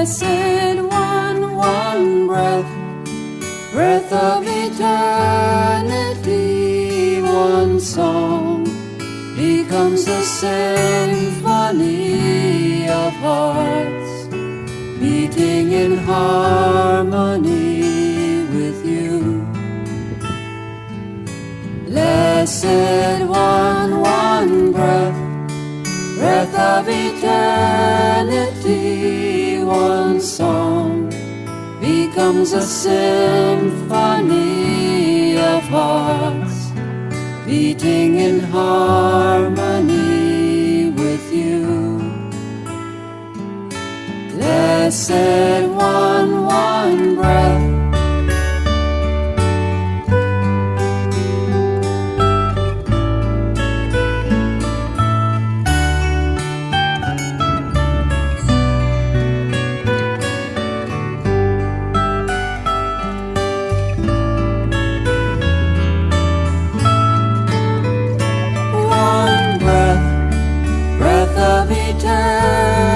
Blessed one breath, breath of eternity, one song becomes a symphony of hearts beating in harmony with you. Blessed one breath, breath of eternity, one song becomes a symphony of hearts beating in harmony with you. Blessed one breath.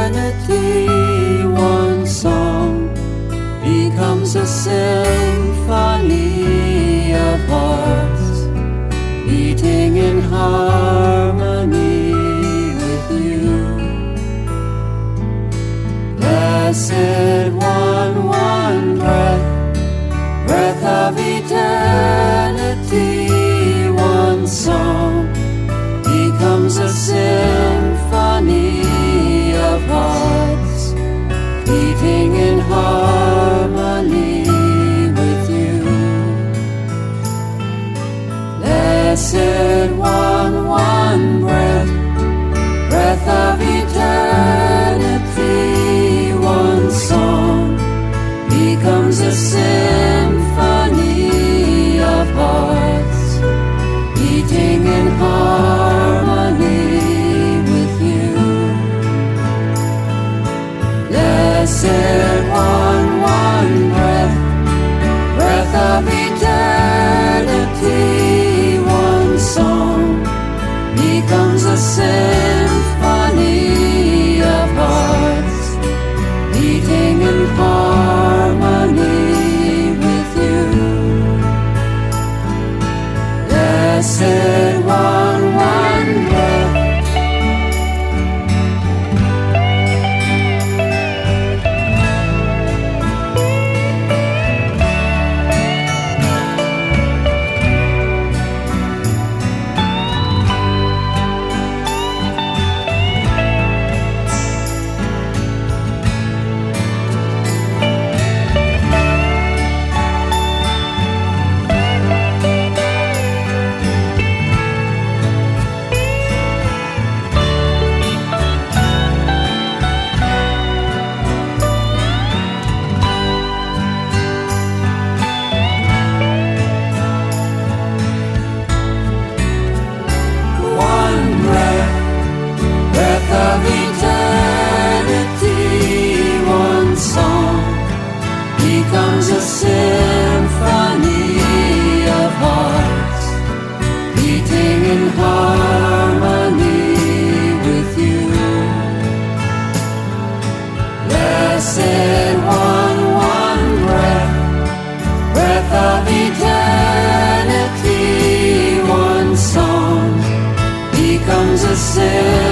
Eternity, one song becomes a symphony of hearts beating in harmony with you. Blessed one breath, breath of eternity, one song becomes a symphony of hearts beating in harmony with you. Blessed one breath, breath of eternity, one song becomes a symphony of hearts beating in harmony with you. Blessed one breath, breath of eternity, one song becomes a symphony of hearts beating in harmony with you. Blessed one breath. Of eternity, one song becomes a symphony of hearts beating in harmony with you. Blessed one breath, breath of eternity, one song becomes a symphony